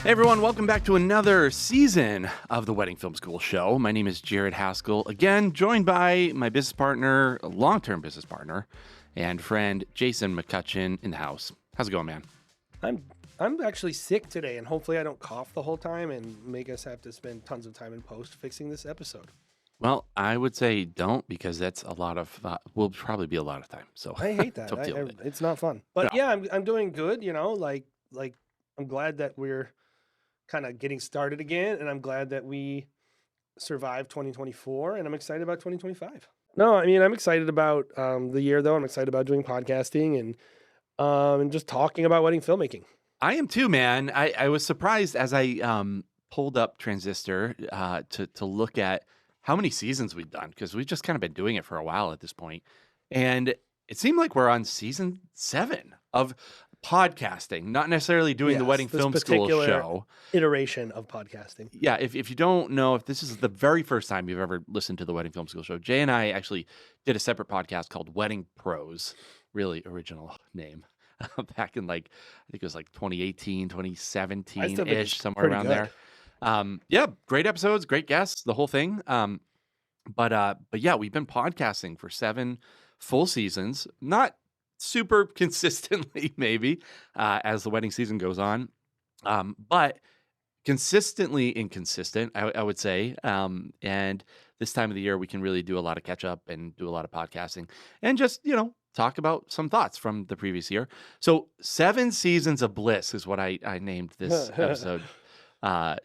Hey everyone, welcome back to another season of the Wedding Film School Show. My name is Jared Haskell, again joined by my business partner, a long-term business partner, and friend Jason McCutcheon in the house. How's it going, man? I'm actually sick today, and hopefully I don't cough the whole time and make us have to spend tons of time in post fixing this episode. Well, I would say don't, because that's a lot of, will probably be a lot of time. So I hate that. don't deal with it. It's not fun. But yeah, I'm doing good. You know, like I'm glad that we're kind of getting started again, and I'm glad that we survived 2024, and I'm excited about 2025. No, I mean I'm excited about the year though. I'm excited about doing podcasting and just talking about wedding filmmaking. I am too, man. I was surprised as I pulled up Transistor to look at how many seasons we've done, because we've just kind of been doing it for a while at this point. And it seemed like we're on season 7 of podcasting, not necessarily doing the Wedding Film School Show. Iteration of podcasting. Yeah, if you don't know, if this is the very first time you've ever listened to the Wedding Film School Show, Jay and I actually did a separate podcast called Wedding Pros, really original name. Back in I think it was 2018, 2017-ish, somewhere around there. Yeah, great episodes, great guests, the whole thing. But yeah, we've been podcasting for 7 full seasons, not super consistently, maybe, as the wedding season goes on, but consistently inconsistent, I would say. And this time of the year, we can really do a lot of catch up and do a lot of podcasting and just, talk about some thoughts from the previous year. So 7 seasons of Bliss is what I named this episode,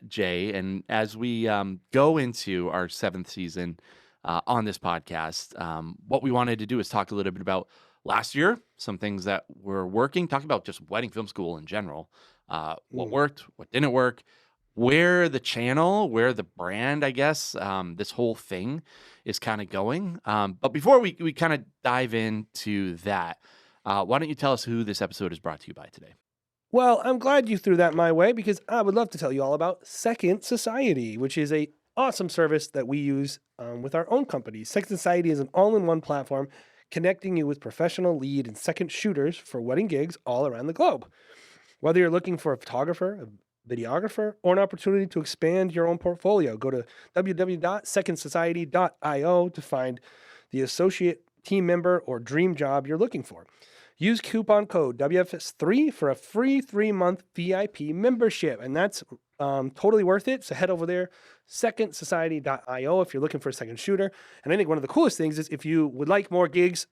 Jay. And as we go into our 7th season on this podcast, what we wanted to do is talk a little bit about last year, some things that were working, talk about just wedding film school in general, what worked, what didn't work, where the channel, where the brand, I guess, this whole thing is kind of going. But before we kind of dive into that, why don't you tell us who this episode is brought to you by today? Well, I'm glad you threw that my way, because I would love to tell you all about Second Society, which is a awesome service that we use with our own company. Second Society is an all-in-one platform connecting you with professional lead and second shooters for wedding gigs all around the globe. Whether you're looking for a photographer, a videographer, or an opportunity to expand your own portfolio, go to www.secondsociety.io to find the associate, team member, or dream job you're looking for. Use coupon code WFS3 for a free 3-month VIP membership, and that's totally worth it. So head over there, secondsociety.io, if you're looking for a second shooter. And I think one of the coolest things is if you would like more gigs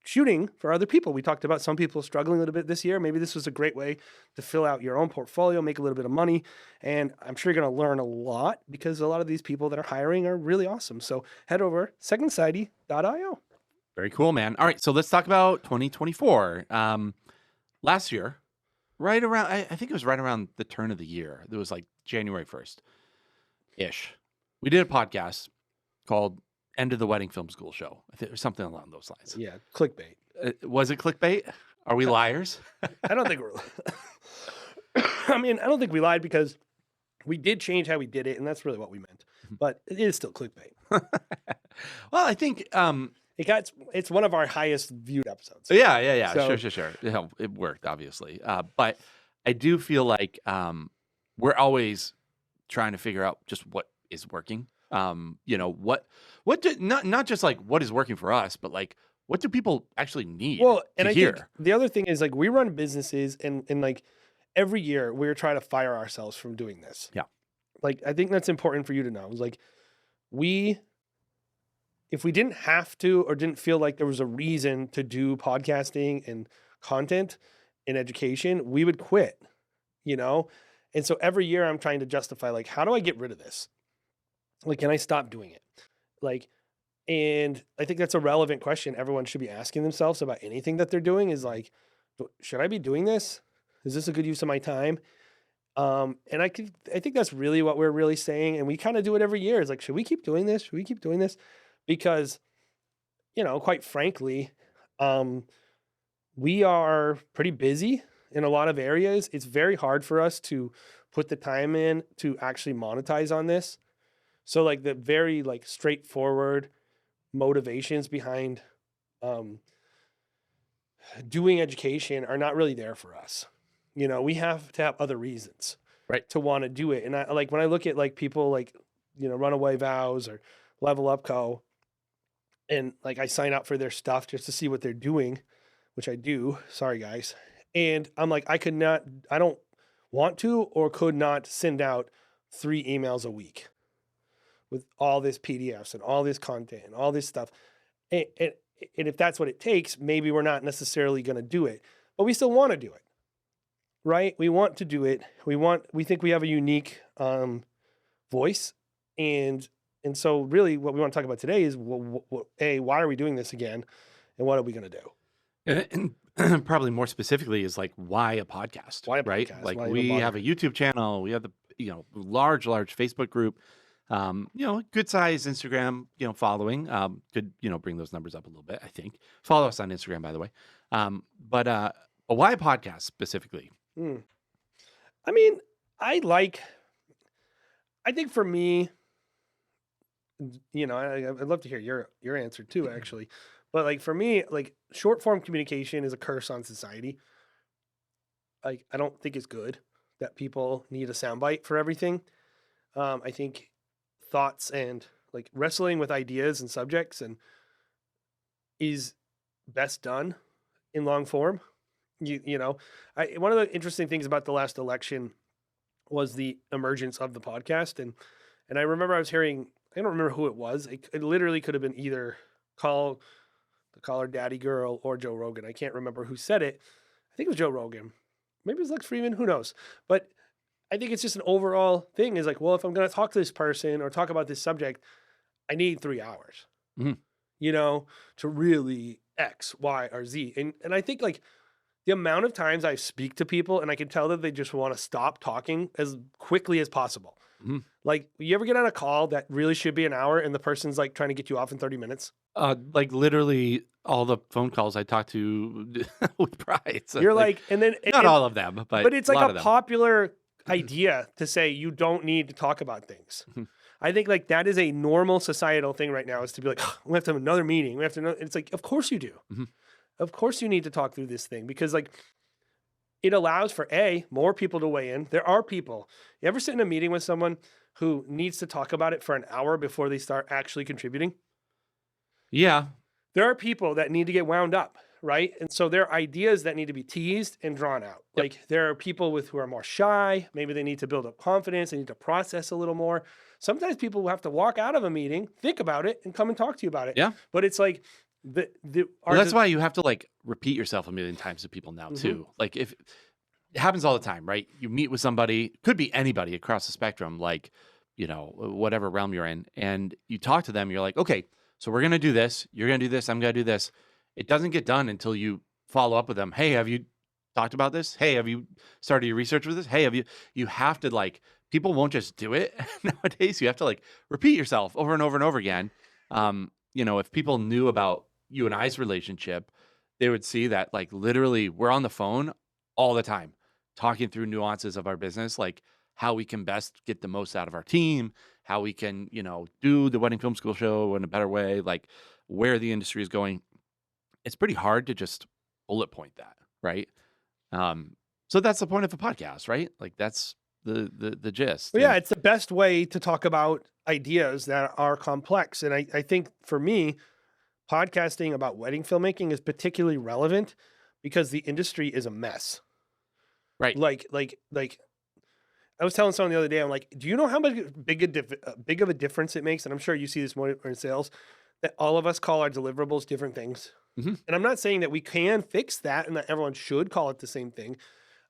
shooting for other people. We talked about some people struggling a little bit this year. Maybe this was a great way to fill out your own portfolio, make a little bit of money. And I'm sure you're going to learn a lot, because a lot of these people that are hiring are really awesome. So head over secondsociety.io. Very cool, man. All right, so let's talk about 2024. Last year, right around, I think it was right around the turn of the year. It was like January 1st-ish. We did a podcast called End of the Wedding Film School Show. I think, or something along those lines. Yeah, clickbait. Was it clickbait? Are we liars? I don't think we're... I mean, I don't think we lied, because we did change how we did it, and that's really what we meant. But it is still clickbait. Well, I think... It's one of our highest viewed episodes. Yeah. So, Sure. It worked, obviously. But I do feel like we're always trying to figure out just what is working. Not just like what is working for us, but like what do people actually need to hear? Think the other thing is, like, we run businesses, and like every year we're trying to fire ourselves from doing this. Yeah. Like, I think that's important for you to know. It's like, if we didn't have to, or didn't feel like there was a reason to do podcasting and content in education, we would quit, And so every year I'm trying to justify, like, how do I get rid of this? Like, can I stop doing it? Like, and I think that's a relevant question everyone should be asking themselves about anything that they're doing, is like, should I be doing this? Is this a good use of my time? And I think that's really what we're really saying. And we kind of do it every year. It's like, should we keep doing this? Should we keep doing this? Because, quite frankly, we are pretty busy in a lot of areas. It's very hard for us to put the time in to actually monetize on this. So like the very straightforward motivations behind doing education are not really there for us. We have to have other reasons. Right. to want to do it. And I like when I look at like people like, Runaway Vows or Level Up Co. and like I sign up for their stuff just to see what they're doing, which I do. Sorry guys. And I'm like, I don't want to or could not send out 3 emails a week with all this PDFs and all this content and all this stuff. And if that's what it takes, maybe we're not necessarily going to do it, but we still want to do it, right? We want to do it. We think we have a unique voice. And so really what we want to talk about today is, why are we doing this again? And what are we going to do? And probably more specifically is like, why a podcast? Why a right? podcast? Like Why even we have bother? a YouTube channel, we have the large Facebook group, good size Instagram following. Could bring those numbers up a little bit. I think follow us on Instagram, by the way. But why a podcast specifically? I mean, I think for me, I'd love to hear your answer too, actually. But like for me, like short form communication is a curse on society. Like I don't think it's good that people need a soundbite for everything. I think thoughts and like wrestling with ideas and subjects and is best done in long form. One of the interesting things about the last election was the emergence of the podcast, and I remember I was hearing, I don't remember who it was. It literally could have been either the Caller Daddy Girl or Joe Rogan. I can't remember who said it. I think it was Joe Rogan. Maybe it was Lex Friedman. Who knows? But I think it's just an overall thing is like, well, if I'm going to talk to this person or talk about this subject, I need 3 hours, Mhm. To really X, Y, or Z. And I think like the amount of times I speak to people and I can tell that they just want to stop talking as quickly as possible. Mhm. Like, you ever get on a call that really should be an hour and the person's like trying to get you off in 30 minutes? Like literally all the phone calls I talked to with pride. So You're like, and then, not and- all of them, but it's a like lot a of them. popular idea to say you don't need to talk about things. Mhm. I think like that is a normal societal thing right now is to be like, we have to have another meeting. We have to know. It's like, of course you do. Mhm. Of course you need to talk through this thing because like it allows for more people to weigh in. There are people. You ever sit in a meeting with someone who needs to talk about it for an hour before they start actually contributing? Yeah. There are people that need to get wound up, right? And so there are ideas that need to be teased and drawn out. Yep. Like there are people who are more shy. Maybe they need to build up confidence. They need to process a little more. Sometimes people will have to walk out of a meeting, think about it, and come and talk to you about it. Yeah. But it's like Well, that's why you have to like repeat yourself a million times to people now Mhm. too. Like if it happens all the time, right? You meet with somebody, could be anybody across the spectrum, like, whatever realm you're in, and you talk to them, you're like, okay, so we're going to do this. You're going to do this. I'm going to do this. It doesn't get done until you follow up with them. Hey, have you talked about this? Hey, have you started your research with this? Hey, you have to like, people won't just do it nowadays. You have to like repeat yourself over and over and over again. If people knew about you and I's relationship, they would see that like literally we're on the phone all the time talking through nuances of our business, like how we can best get the most out of our team, how we can, do the Wedding Film School show in a better way, like where the industry is going. It's pretty hard to just bullet point that, right? So that's the point of a podcast, right? Like that's the gist. Well, yeah, it's the best way to talk about ideas that are complex. And I think for me, podcasting about wedding filmmaking is particularly relevant because the industry is a mess. Right. Like I was telling someone the other day, I'm like, do you know how much big of a difference it makes? And I'm sure you see this more in sales, that all of us call our deliverables different things. Mhm. And I'm not saying that we can fix that and that everyone should call it the same thing.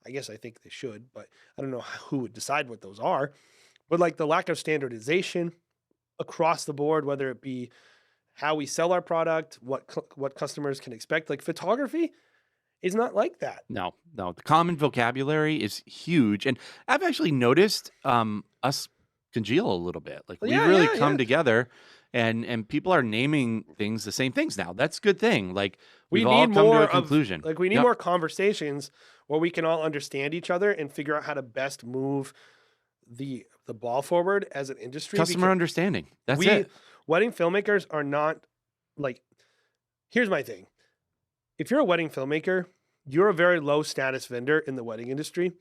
I guess I think they should, but I don't know who would decide what those are. But like the lack of standardization across the board, whether it be how we sell our product, what customers can expect, like photography is not like that. No. The common vocabulary is huge. And I've actually noticed us congeal a little bit. Like we Yeah, really yeah, come yeah. together and people are naming things the same things now. That's a good thing. Like We we've all need come to more a conclusion. Like we need Yep. more conversations where we can all understand each other and figure out how to best move the ball forward as an industry. Customer because understanding. That's we it. wedding filmmakers are not like, here's my thing. If you're a wedding filmmaker, you're a very low status vendor in the wedding industry.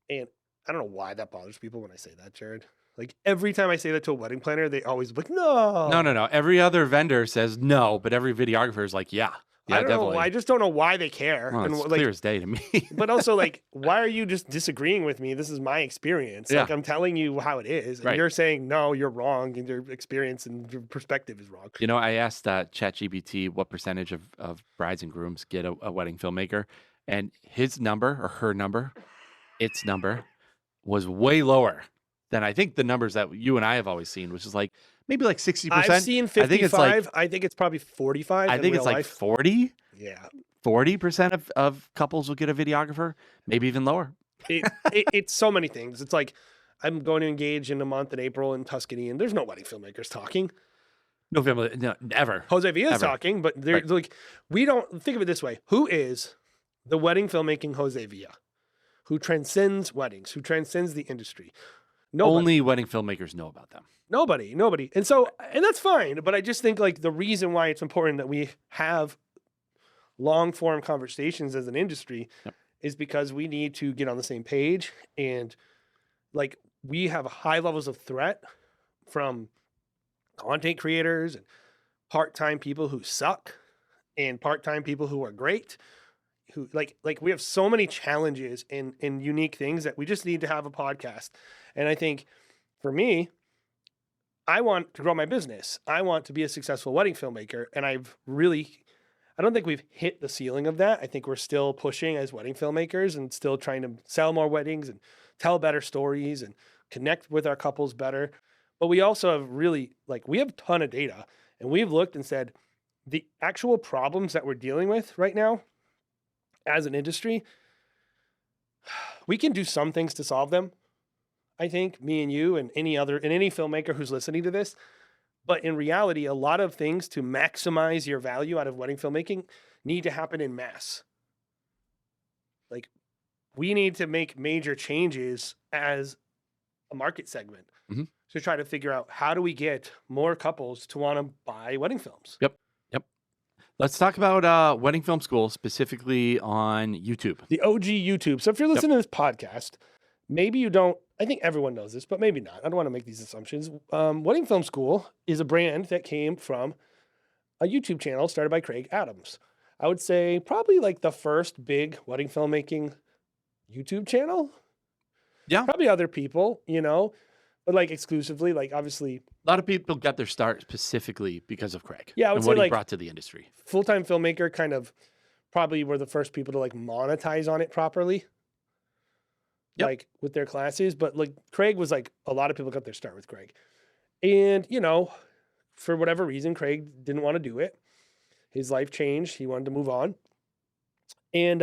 And I don't know why that bothers people when I say that, Jared. Like every time I say that to a wedding planner, they always like, no. No. Every other vendor says no, but every videographer is like, yeah, I don't definitely. know. I just don't know why they care. Well, and it's like, clear as day to me. but also like, why are you just disagreeing with me? This is my experience. Yeah. Like I'm telling you how it is, and Right. you're saying no, you're wrong, and your experience and your perspective is wrong. You know, I asked ChatGPT what percentage of brides and grooms get a wedding filmmaker, and his number or her number, its number, was way lower than I think the numbers that you and I have always seen, which is like maybe like 60%. I've seen 55. I think it's like I think it's probably 45. I think it's like 40. Yeah. 40% of couples will get a videographer, maybe even lower. It's so many things. It's like I'm going to engage in a month in April in Tuscany, and there's no wedding filmmakers talking. No family, no, ever. Jose Villa's Ever. talking, but they're Right. like, we don't think of it this way. Who is the wedding filmmaking Jose Villa? Who transcends weddings? Who transcends the industry? Nobody. Only wedding filmmakers know about them. Nobody. And so, and that's fine. But I just think like the reason why it's important that we have long form conversations as an industry Yep. is because we need to get on the same page. And like we have high levels of threat from content creators and part-time people who suck and part-time people who are great, who like we have so many challenges and unique things that we just need to have a podcast. And I think for me, I want to grow my business. I want to be a successful wedding filmmaker. And I don't think we've hit the ceiling of that. I think we're still pushing as wedding filmmakers and still trying to sell more weddings and tell better stories and connect with our couples better. But we also have we have a ton of data, and we've looked and said the actual problems that we're dealing with right now as an industry, we can do some things to solve them. I think me and you and any filmmaker who's listening to this. But in reality, a lot of things to maximize your value out of wedding filmmaking need to happen in mass. Like we need to make major changes as a market segment to try to figure out how do we get more couples to want to buy wedding films. Yep. Let's talk about Wedding Film School, specifically on YouTube. The OG YouTube. So if you're listening to this podcast, maybe you don't, I think everyone knows this, but maybe not. I don't want to make these assumptions. Wedding Film School is a brand that came from a YouTube channel started by Craig Adams. I would say probably like the first big wedding filmmaking YouTube channel. Yeah. Probably other people, but like exclusively, like obviously. A lot of people got their start specifically because of Craig. Yeah, I would and say what like he brought to the industry. Full-time filmmaker kind of probably were the first people to like monetize on it properly. Yep. Like with their classes. But like Craig was like, a lot of people got their start with Craig. And, for whatever reason, Craig didn't want to do it. His life changed. He wanted to move on. And,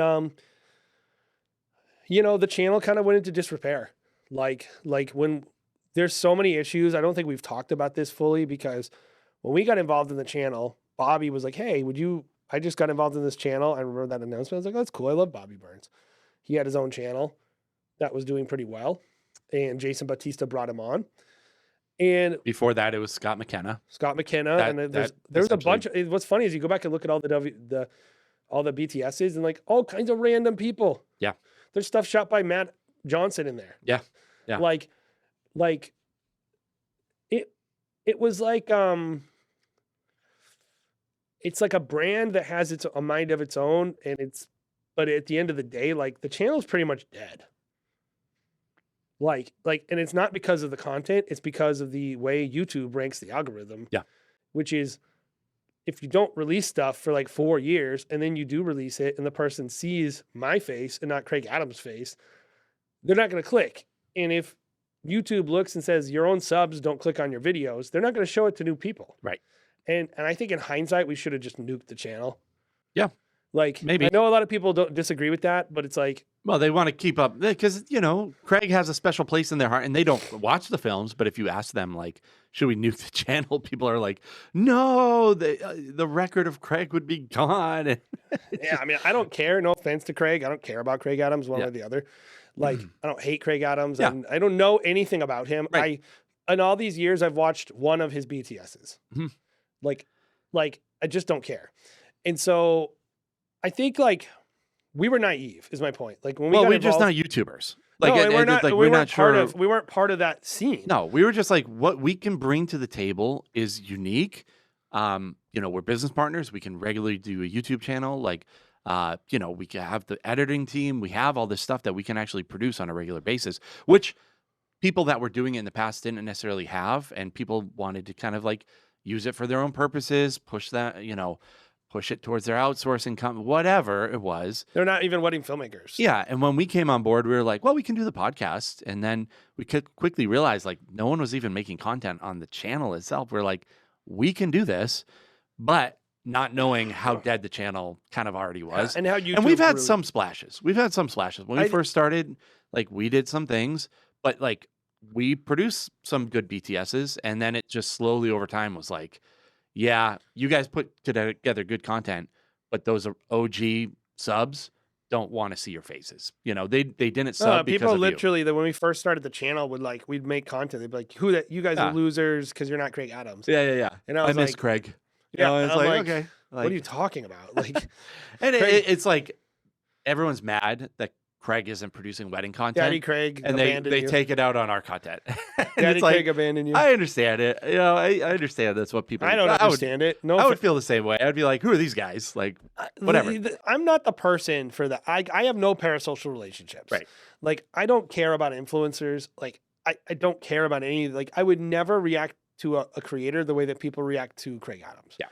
the channel kind of went into disrepair. Like when there's so many issues, I don't think we've talked about this fully because when we got involved in the channel, Bobby was like, hey, I just got involved in this channel. I remember that announcement. I was like, oh, that's cool. I love Bobby Burns. He had his own channel that was doing pretty well. And Jason Bautista brought him on. And Before that, it was Scott McKenna. And there's a bunch of, what's funny is you go back and look at all all the BTSs and like all kinds of random people. Yeah. There's stuff shot by Matt Johnson in there. Yeah. Yeah. Like it was like, it's like a brand that has a mind of its own. But at the end of the day, like the channel's pretty much dead. And it's not because of the content, it's because of the way YouTube ranks the algorithm. Yeah. Which is if you don't release stuff for like 4 years and then you do release it and the person sees my face and not Craig Adams' face, they're not going to click. And if YouTube looks and says your own subs don't click on your videos, they're not going to show it to new people. Right. And I think in hindsight, we should have just nuked the channel. Yeah. Like Maybe. I know a lot of people don't disagree with that, but it's like, Well, they want to keep up because, Craig has a special place in their heart and they don't watch the films. But if you ask them, like, should we nuke the channel? People are like, no, the record of Craig would be gone. yeah, I mean, I don't care. No offense to Craig. I don't care about Craig Adams one way or the other. Like, I don't hate Craig Adams. Yeah. I don't know anything about him. Right. In all these years, I've watched one of his BTSs. Mm-hmm. Like, I just don't care. And so I think like we were naive is my point. Like when we're just not YouTubers. Like, No, and we're like not. we're not sure. We weren't part of that scene. No, we were just like, what we can bring to the table is unique. We're business partners. We can regularly do a YouTube channel. Like, we can have the editing team. We have all this stuff that we can actually produce on a regular basis, which people that were doing it in the past didn't necessarily have. And people wanted to kind of like use it for their own purposes, push it towards their outsourcing company, whatever it was. They're not even wedding filmmakers. Yeah. And when we came on board, we were like, well, we can do the podcast. And then we could quickly realize like no one was even making content on the channel itself. We're like, we can do this, but not knowing how dead the channel kind of already was. And how YouTube and we've had really... some splashes. We've had some splashes. When we first started, like we did some things, but like we produced some good BTSs. And then it just slowly over time was like, yeah, you guys put together good content, but those are OG subs don't want to see your faces. They didn't sub because people of literally you. That when we first started the channel we'd make content. They'd be like, "Who that? You guys are losers because you're not Craig Adams." Yeah. And I was miss like, Craig. Yeah, it's like, okay. What are you talking about? Like, and it's like everyone's mad that Craig isn't producing wedding content. Daddy Craig and they take it out on our content. Daddy Craig abandoned you. I understand it. I understand that's what people. I don't understand it. No, I would feel the same way. I'd be like, who are these guys? Like, whatever. I'm not the person for that. I have no parasocial relationships. Right. Like, I don't care about influencers. Like, I don't care about any. Like, I would never react to a creator the way that people react to Craig Adams. Yeah.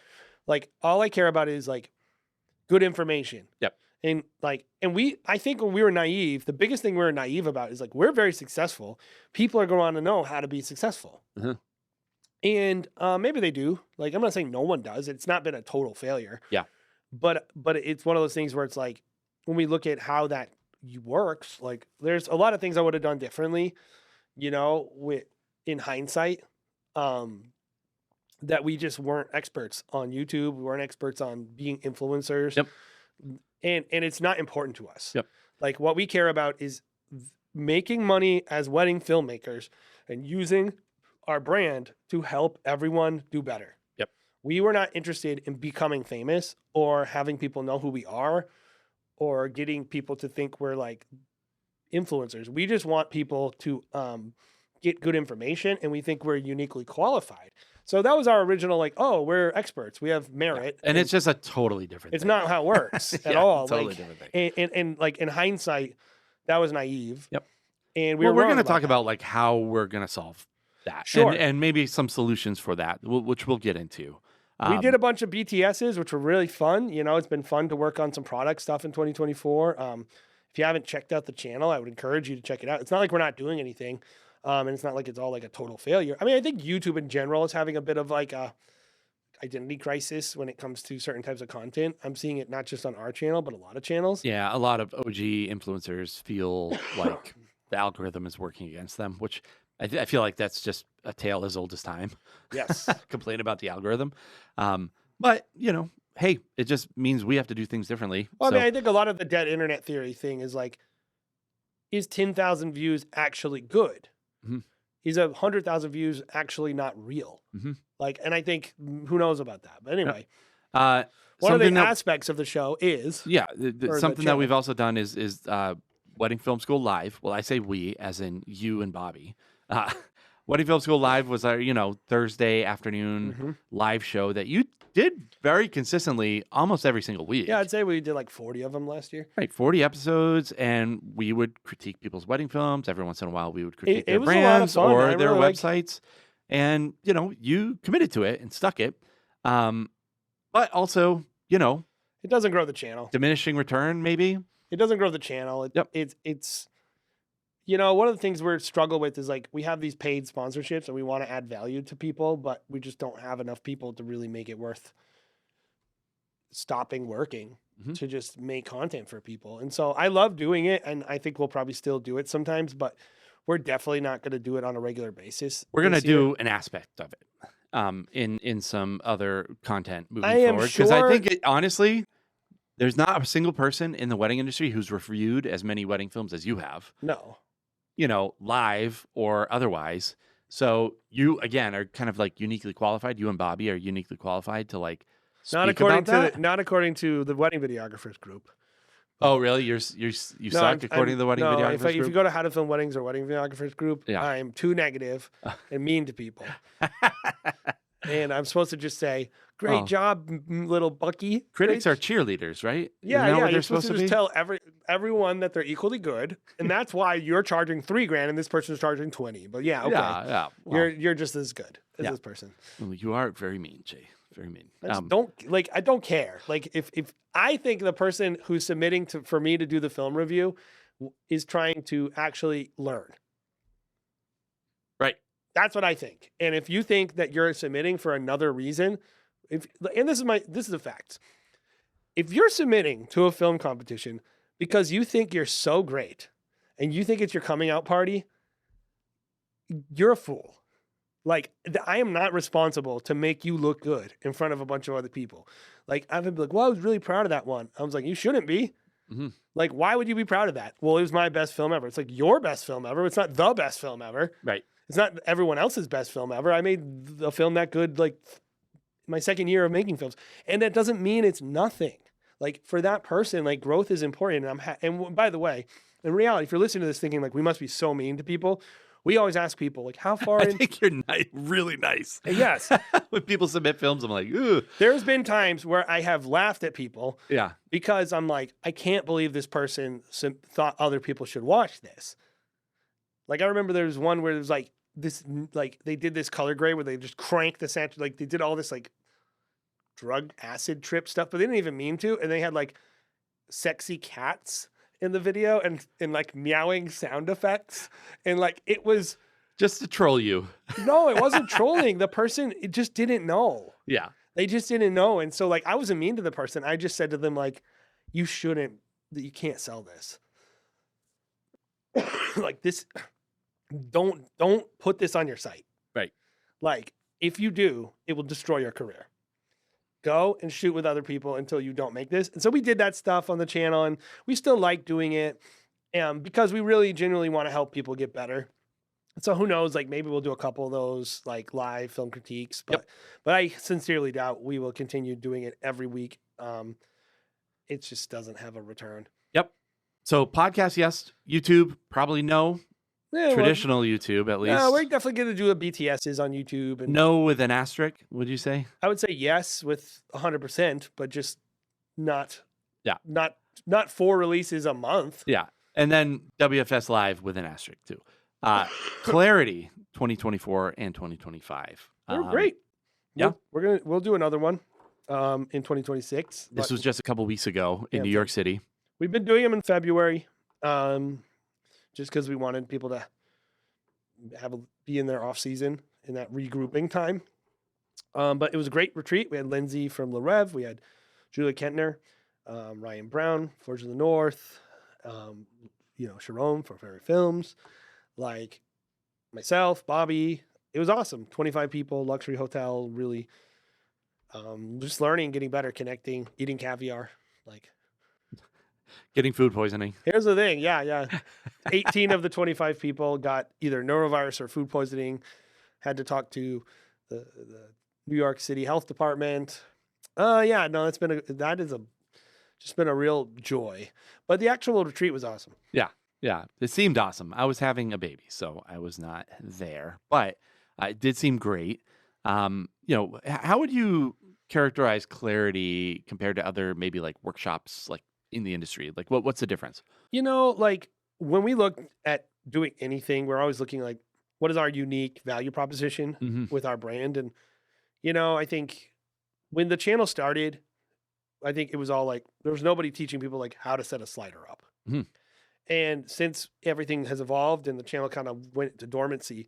Like, all I care about is like good information. Yep. And I think when we were naive, the biggest thing we were naive about is like, we're very successful. People are going to want to know how to be successful. Mm-hmm. And maybe they do. Like, I'm not saying no one does. It's not been a total failure. Yeah. But it's one of those things where it's like, when we look at how that works, like there's a lot of things I would have done differently, in hindsight, that we just weren't experts on YouTube. We weren't experts on being influencers. Yep. And it's not important to us. Yep. Like, what we care about is making money as wedding filmmakers and using our brand to help everyone do better. Yep. We were not interested in becoming famous or having people know who we are or getting people to think we're like influencers. We just want people to get good information, and we think we're uniquely qualified. So that was our original, like, oh, we're experts. We have merit. And it's just a totally different It's thing. not how it works at all. Totally different thing. And like in hindsight, that was naive. Yep. And we're going to talk about like how we're going to solve that. Sure. And maybe some solutions for that, which we'll get into. We did a bunch of BTSs, which were really fun. It's been fun to work on some product stuff in 2024. If you haven't checked out the channel, I would encourage you to check it out. It's not like we're not doing anything. And it's not like it's all like a total failure. I mean, I think YouTube in general is having a bit of like a identity crisis when it comes to certain types of content. I'm seeing it not just on our channel, but a lot of channels. Yeah, a lot of OG influencers feel like the algorithm is working against them, which I feel like that's just a tale as old as time. Yes. Complain about the algorithm. But, hey, it just means we have to do things differently. Well, I mean, I think a lot of the dead internet theory thing is like, is 10,000 views actually good? Mm-hmm. Is 100,000 views actually not real? Mm-hmm. Like, and I think who knows about that. But anyway, one of the aspects of the show is something that we've also done is Wedding Film School Live. Well, I say we, as in you and Bobby. Wedding Film School Live was our Thursday afternoon live show that you did very consistently almost every single week. Yeah, I'd say we did like 40 of them last year. Right, 40 episodes, and we would critique people's wedding films. Every once in a while, we would critique their brands or their websites. And, you committed to it and stuck it. But also, it doesn't grow the channel. Diminishing return, maybe. It doesn't grow the channel. It's one of the things we struggle with is like we have these paid sponsorships and we want to add value to people, but we just don't have enough people to really make it worth stopping working to just make content for people. And so I love doing it, and I think we'll probably still do it sometimes, but we're definitely not going to do it on a regular basis. We're going to do an aspect of it in some other content moving forward. Because I think, honestly, there's not a single person in the wedding industry who's reviewed as many wedding films as you have. No. Live or otherwise. So you, again, are kind of like uniquely qualified. You and Bobby are uniquely qualified to like speak about that. Not according to the wedding videographers group. Oh, really? You No, suck according to the wedding no. videographers If you group? go to How to Film Weddings or Wedding Videographers group, Yeah. I'm too negative and mean to people, and I'm supposed to just say, "Great Oh. job, little Bucky." Critics Great are cheerleaders, right? Yeah, Isn't that yeah. what You're they're supposed to just be? tell everyone that they're equally good, and that's why you're charging $3,000 and this person's charging 20. But yeah, okay, Yeah. Well, you're just as good as Yeah. this person. well, you are very mean, Jay. Very mean. I just don't like. I don't care. Like if I think the person who's submitting for me to do the film review is trying to actually learn. Right. That's what I think. And if you think that you're submitting for another reason, and this is the fact. If you're submitting to a film competition because you think you're so great and you think it's your coming out party, you're a fool. Like, I am not responsible to make you look good in front of a bunch of other people. Like, I've been like, well, I was really proud of that one. I was like, you shouldn't be. Mm-hmm. Like, why would you be proud of that? Well, it was my best film ever. It's like your best film ever. It's not the best film ever. Right. It's not everyone else's best film ever. I made a film that good, like, my second year of making films. And that doesn't mean it's nothing. Like, for that person, like, growth is important. And and by the way, in reality, if you're listening to this thinking, like, we must be so mean to people, we always ask people, like, how far I in... think you're really nice. Yes. When people submit films, I'm like, ooh. There's been times where I have laughed at people Yeah. because I'm like, I can't believe this person thought other people should watch this. Like, I remember there was one where it was like this, like they did this color grade where they just cranked the saturation, like they did all this like drug acid trip stuff, but they didn't even mean to. And they had like sexy cats in the video and like meowing sound effects. And like, it was... Just to troll you. No, it wasn't trolling. The person, it just didn't know. Yeah. They just didn't know. And so like, I wasn't mean to the person. I just said to them like, you can't sell this. Like this, don't put this on your site. Right. Like if you do, it will destroy your career. Go and shoot with other people until you don't make this. And so we did that stuff on the channel and we still like doing it because we really genuinely want to help people get better. So who knows, like maybe we'll do a couple of those like live film critiques, but I sincerely doubt we will continue doing it every week. It just doesn't have a return. Yep. So podcast, yes. YouTube, probably no. Yeah, Traditional YouTube, at least. Yeah, we're definitely going to do a BTSs on YouTube. And no with an asterisk, would you say? I would say yes with 100%, but just not 4 releases a month. Yeah. And then WFS Live with an asterisk too. Clarity 2024 and 2025. They're great. Yeah. We'll do another one in 2026. This was just a couple weeks ago in New York City. We've been doing them in February. Just because we wanted people to be in their off season in that regrouping time. But it was a great retreat. We had Lindsay from Le Rev. We had Julia Kentner, Ryan Brown, Forge of the North, Sharon for Fairy Films, like myself, Bobby. It was awesome. 25 people, luxury hotel, really just learning, getting better, connecting, eating caviar, like getting food poisoning. Here's the thing. Yeah. 18 of the 25 people got either norovirus or food poisoning, had to talk to the New York City Health Department. It's just been a real joy. But the actual retreat was awesome. Yeah. It seemed awesome. I was having a baby, so I was not there, but it did seem great. How would you characterize Clarity compared to other maybe like workshops like in the industry? Like what's the difference? Like when we look at doing anything, we're always looking like, what is our unique value proposition with our brand? And, I think when the channel started, I think it was all like, there was nobody teaching people like how to set a slider up. Mm-hmm. And since everything has evolved and the channel kind of went to dormancy,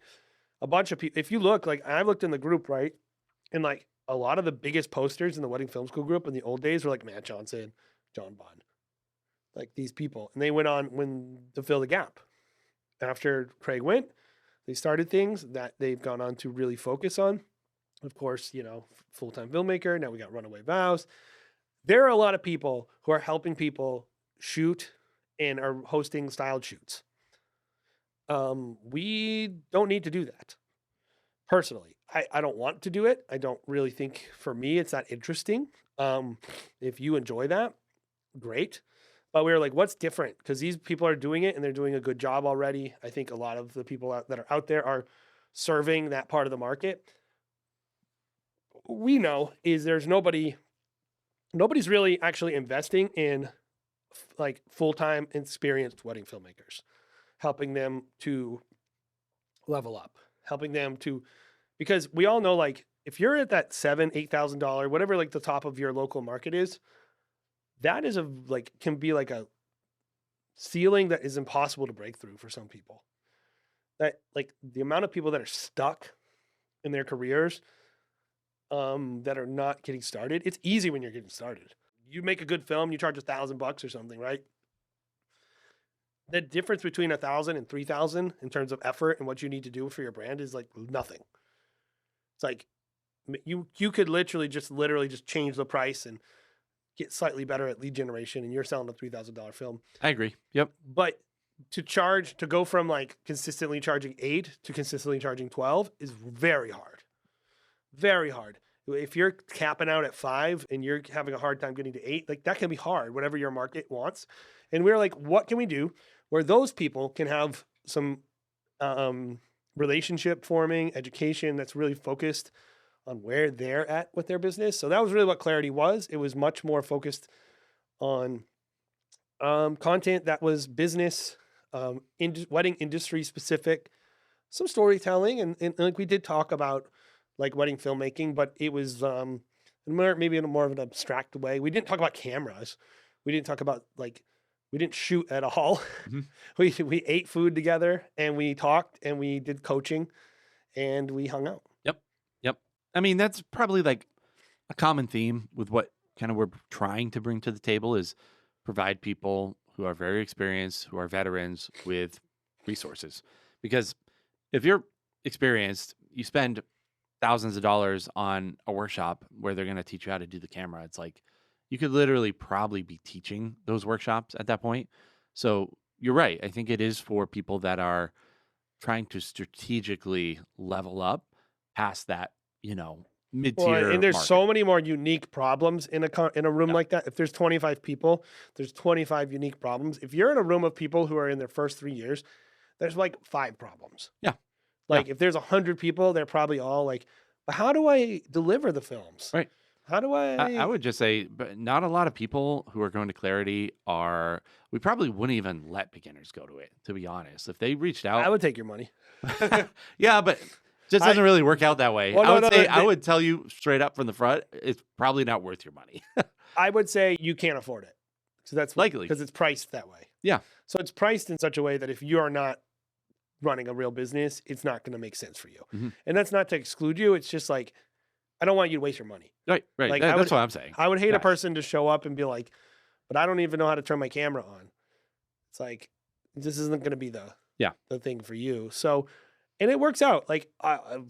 a bunch of people, if you look, like I looked in the group, right? And like a lot of the biggest posters in the Wedding Film School group in the old days were like Matt Johnson, John Bond, like these people. And they went on to fill the gap. After Craig went, they started things that they've gone on to really focus on. Of course, full-time filmmaker. Now we got Runaway Vows. There are a lot of people who are helping people shoot and are hosting styled shoots. We don't need to do that. Personally, I don't want to do it. I don't really think for me it's that interesting. If you enjoy that, great. But we were like, what's different? Because these people are doing it and they're doing a good job already. I think a lot of the people that are out there are serving that part of the market. We know is nobody's really actually investing in like full-time experienced wedding filmmakers, helping them to level up, helping them to, because we all know, like, if you're at that $7,000-$8,000, whatever, like the top of your local market is, that is can be like a ceiling that is impossible to break through for some people. That, like, the amount of people that are stuck in their careers, that are not getting started. It's easy when you're getting started. You make a good film, you charge $1,000 or something, right? The difference between 1,000 and 3,000 in terms of effort and what you need to do for your brand is like nothing. It's like you could literally just change the price and get slightly better at lead generation, and you're selling a $3,000 film. I agree. Yep. But to go from like consistently charging 8 to consistently charging 12 is very hard. Very hard. If you're capping out at 5 and you're having a hard time getting to 8, like that can be hard, whatever your market wants. And we're like, what can we do where those people can have some relationship forming education that's really focused on where they're at with their business? So that was really what Clarity was. It was much more focused on content that was business, wedding industry specific, some storytelling, and like we did talk about like wedding filmmaking, but it was maybe in a more of an abstract way. We didn't talk about cameras. We didn't talk about we didn't shoot at all. Mm-hmm. We ate food together and we talked and we did coaching and we hung out. Yep. I mean, that's probably like a common theme with what kind of we're trying to bring to the table is provide people who are very experienced, who are veterans with resources. Because if you're experienced, you spend thousands of dollars on a workshop where they're going to teach you how to do the camera. It's like you could literally probably be teaching those workshops at that point. So you're right. I think it is for people that are trying to strategically level up past that, mid-tier. Well, and there's market. So many more unique problems in a room like that. If there's 25 people, there's 25 unique problems. If you're in a room of people who are in their first 3 years, there's like 5 problems. Yeah. If there's 100 people, they're probably all like, how do I deliver the films? Right. How do I would just say, but not a lot of people who are going to Clarity we probably wouldn't even let beginners go to it, to be honest. If they reached out. I would take your money. Yeah, but just doesn't really work out that way. Well, I would tell you straight up from the front, it's probably not worth your money. I would say you can't afford it. So that's likely because it's priced that way. Yeah. So it's priced in such a way that if you are not running a real business, it's not going to make sense for you. Mm-hmm. And that's not to exclude you. It's just like, I don't want you to waste your money. Right. Like, that's what I'm saying. I would hate a person to show up and be like, but I don't even know how to turn my camera on. It's like, this isn't going to be the thing for you. So, and it works out. Like,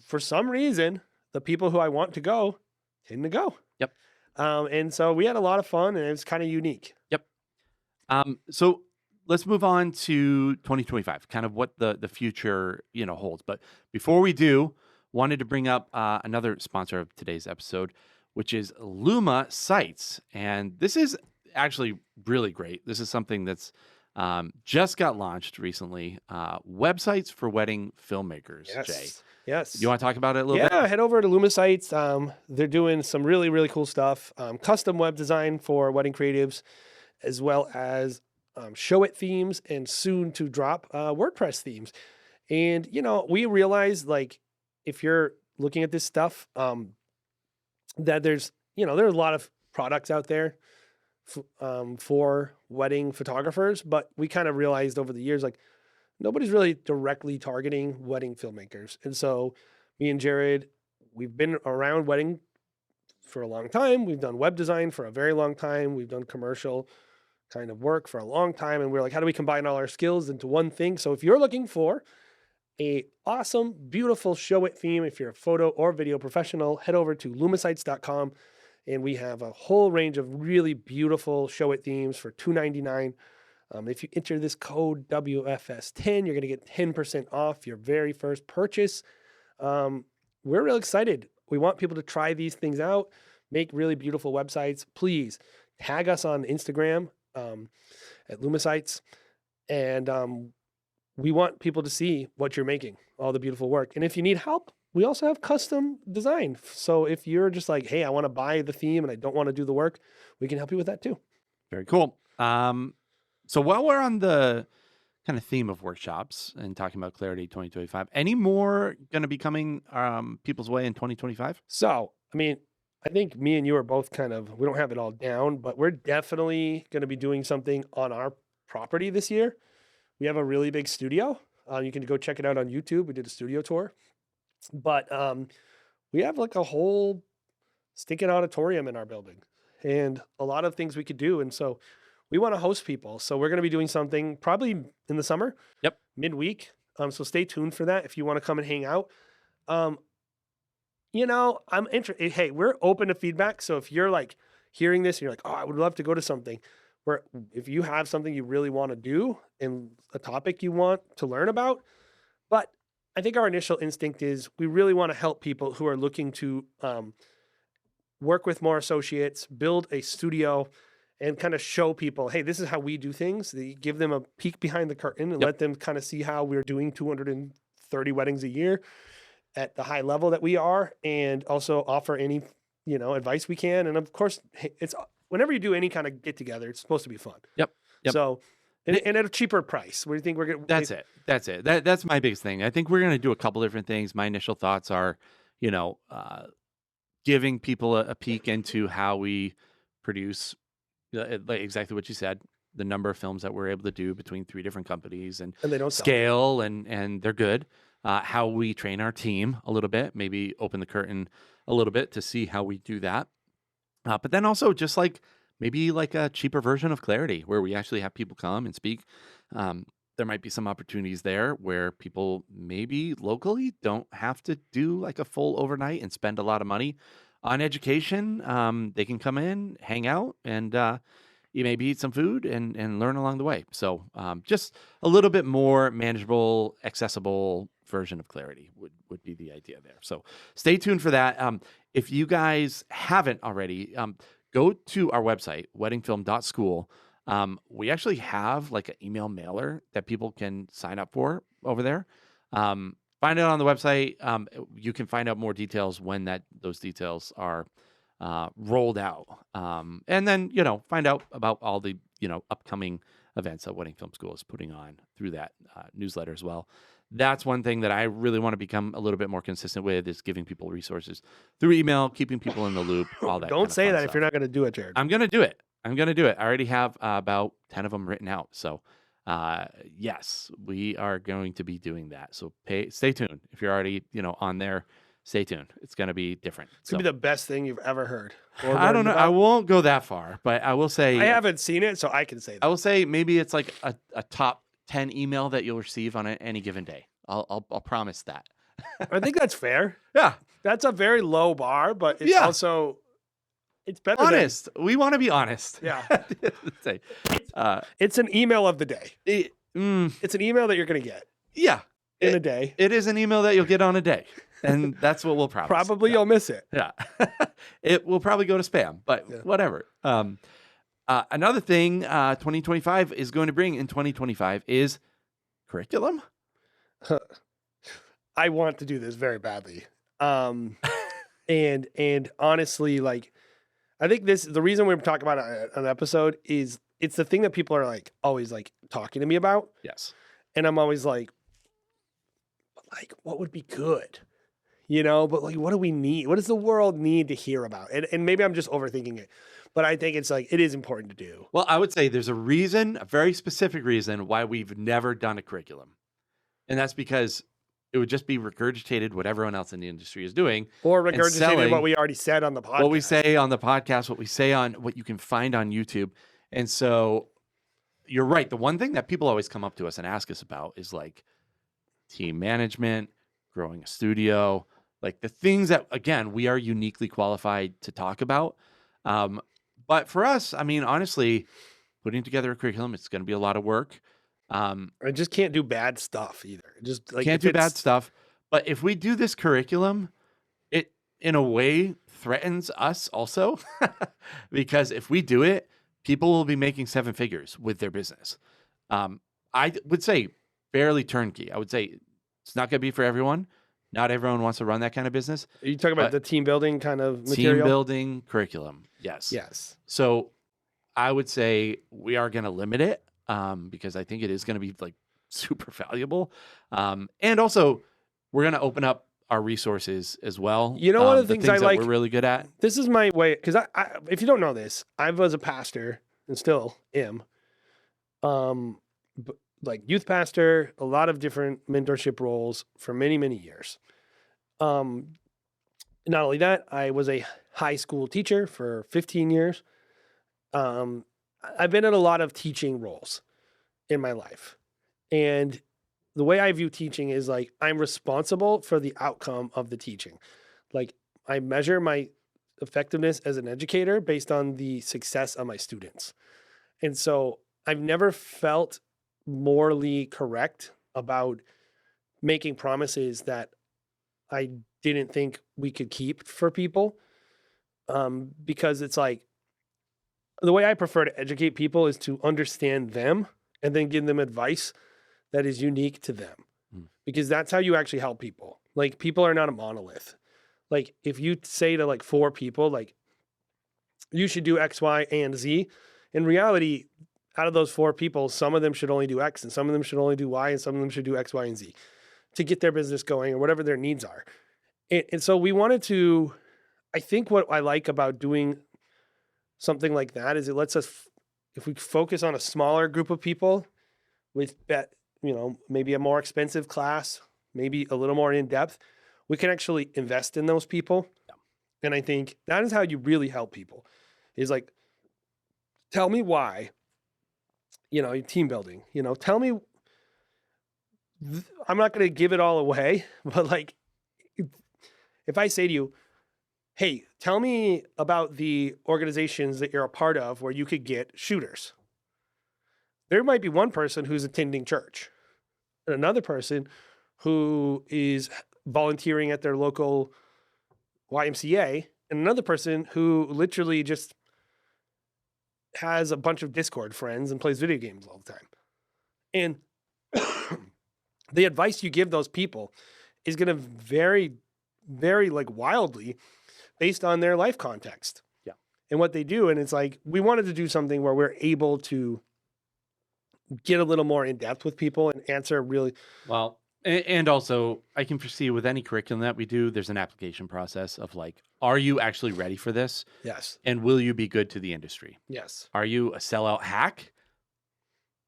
for some reason, the people who I want to go tend to go. Yep. And so we had a lot of fun and it was kind of unique. Yep. So let's move on to 2025, kind of what the future, holds. But before we do, wanted to bring up another sponsor of today's episode, which is Luma Sites. And this is actually really great. This is something that's just got launched recently. Websites for wedding filmmakers, yes. Jay. Yes. You want to talk about it a little bit? Yeah, head over to Luma Sites. They're doing some really, really cool stuff. Custom web design for wedding creatives, as well as show it themes and soon to drop WordPress themes. And, we realize if you're looking at this stuff, that there's a lot of products out there for wedding photographers, but we kind of realized over the years, nobody's really directly targeting wedding filmmakers. And so me and Jared, we've been around wedding for a long time. We've done web design for a very long time. We've done commercial kind of work for a long time. And we're like, how do we combine all our skills into one thing? So if you're looking for a awesome, beautiful show it theme, if you're a photo or video professional, head over to lumasites.com. And we have a whole range of really beautiful show it themes for $2.99. If you enter this code WFS10, you're going to get 10% off your very first purchase. We're real excited. We want people to try these things out, make really beautiful websites. Please tag us on Instagram at Lumicites. And we want people to see what you're making, all the beautiful work. And if you need help, we also have custom design. So if you're just like, hey, I want to buy the theme and I don't want to do the work, we can help you with that too. Very cool. So while we're on the kind of theme of workshops and talking about Clarity 2025, any more going to be coming people's way in 2025? So, I mean, I think me and you are both we don't have it all down, but we're definitely going to be doing something on our property this year. We have a really big studio. You can go check it out on YouTube. We did a studio tour, but we have like a whole stinking auditorium in our building and a lot of things we could do. And so we want to host people. So we're going to be doing something probably in the summer. Yep. Midweek. So stay tuned for that if you want to come and hang out. You know, I'm interested. Hey, we're open to feedback. So if you're like hearing this and you're like, oh, I would love to go to something, where if you have something you really want to do and a topic you want to learn about, but I think our initial instinct is we really want to help people who are looking to work with more associates, build a studio, and kind of show people, hey, this is how we do things. They give them a peek behind the curtain and let them kind of see how we're doing 230 weddings a year at the high level that we are, and also offer any, advice we can. And of course, it's whenever you do any kind of get together, it's supposed to be fun. Yep. So, and at a cheaper price. What do you think we're going to? That's it. That's my biggest thing. I think we're going to do a couple different things. My initial thoughts are, giving people a peek into how we produce, like exactly what you said, the number of films that we're able to do between 3 different companies and they don't scale and they're good. How we train our team a little bit, maybe open the curtain a little bit to see how we do that. But then also just like maybe like a cheaper version of Clarity where we actually have people come and speak. There might be some opportunities there where people maybe locally don't have to do like a full overnight and spend a lot of money on education. They can come in, hang out, and you maybe eat some food and learn along the way. So just a little bit more manageable, accessible version of Clarity would be the idea there. So stay tuned for that. If you guys haven't already, go to our website, weddingfilm.school. We actually have like an email mailer that people can sign up for over there. Find it on the website. You can find out more details when those details are rolled out. And then, find out about all the, upcoming events that Wedding Film School is putting on through that newsletter as well. That's one thing that I really want to become a little bit more consistent with, is giving people resources through email, keeping people in the loop, all that. Don't say that stuff. If you're not going to do it, Jared. I'm going to do it. I already have about 10 of them written out. So yes, we are going to be doing that. So stay tuned. If you're already, on there, stay tuned. It's going to be different. It's going to be the best thing you've ever heard. I don't know. I won't go that far, but I will say I haven't seen it, so I can say that. I will say maybe it's like a top 10 email that you'll receive on any given day. I'll promise that. I think that's fair. Yeah. That's a very low bar, but it's also it's better. Honest. We want to be honest. Yeah. It's an email of the day. It's an email that you're going to get. Yeah. In a day. It is an email that you'll get on a day. And that's what we'll promise. Probably you'll miss it. Yeah. It will probably go to spam, but whatever. Another thing 2025 is going to bring in 2025 is curriculum. I want to do this very badly. And honestly, like, I think the reason we're talking about an episode is it's the thing that people are like always like talking to me about. Yes. And I'm always like, what would be good? But like, what do we need? What does the world need to hear about? And maybe I'm just overthinking it, but I think it's like, it is important to do. Well, I would say there's a very specific reason why we've never done a curriculum. And that's because it would just be regurgitated what everyone else in the industry is doing. Or regurgitated what we already said on the podcast. What we say on the podcast, what we say on what you can find on YouTube. And so you're right. The one thing that people always come up to us and ask us about is like team management, growing a studio, like the things that, again, we are uniquely qualified to talk about. But for us, I mean, honestly, putting together a curriculum, it's going to be a lot of work. I just can't do bad stuff either. Just like can't do bad stuff. But if we do this curriculum, it in a way threatens us also, because if we do it, people will be making 7 figures with their business. I would say fairly turnkey. I would say it's not going to be for everyone. Not everyone wants to run that kind of business. Are you talking about but the team building kind of team material? building curriculum. Yes. Yes. So I would say we are going to limit it because I think it is going to be like super valuable. And also we're going to open up our resources as well. You know, one of the things I that like, we're really good at. this is my way, because I if you don't know this, I was a pastor and still am. Like youth pastor, a lot of different mentorship roles for many, many years. Not only that, I was a high school teacher for 15 years. I've been in a lot of teaching roles in my life. And the way I view teaching is like, I'm responsible for the outcome of the teaching. Like I measure my effectiveness as an educator based on the success of my students. And so I've never felt morally correct about making promises that I didn't think we could keep for people. Because it's like, the way I prefer to educate people is to understand them and then give them advice that is unique to them. Because that's how you actually help people. Like people are not a monolith. Like if you say to like 4 people, like you should do X, Y, and Z, in reality, out of those 4 people, some of them should only do X and some of them should only do Y and some of them should do X, Y, and Z to get their business going or whatever their needs are. And so we wanted to, I think what I like about doing something like that is it lets us, if we focus on a smaller group of people with maybe a more expensive class, maybe a little more in depth, we can actually invest in those people. Yeah. And I think that is how you really help people is like, tell me why, team building, tell me, I'm not going to give it all away, but like, if I say to you, hey, tell me about the organizations that you're a part of where you could get shooters. There might be one person who's attending church and another person who is volunteering at their local YMCA and another person who literally just has a bunch of Discord friends and plays video games all the time. And the advice you give those people is going to vary like wildly based on their life context. Yeah. And what they do. And it's like, we wanted to do something where we're able to get a little more in depth with people and answer really well. And also I can foresee with any curriculum that we do, there's an application process of like, are you actually ready for this? Yes. And will you be good to the industry? Yes. Are you a sellout hack?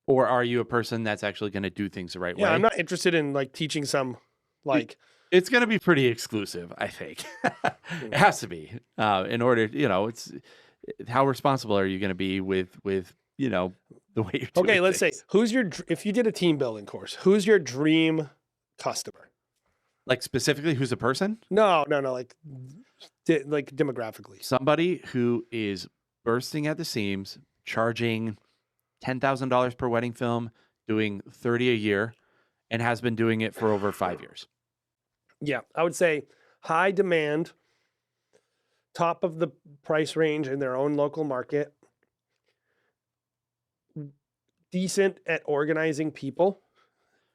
Or are you a person that's actually going to do things the right way? Yeah, I'm not interested in like teaching some like... It's going to be pretty exclusive, I think. It has to be in order, it's how responsible are you going to be with, the way you're doing Okay, let's things? say, if you did a team building course, who's your dream customer? Like specifically, who's a person? No, like demographically. Somebody who is bursting at the seams, charging $10,000 per wedding film, doing 30 a year, and has been doing it for over 5 years. Yeah, I would say high demand, top of the price range in their own local market, decent at organizing people,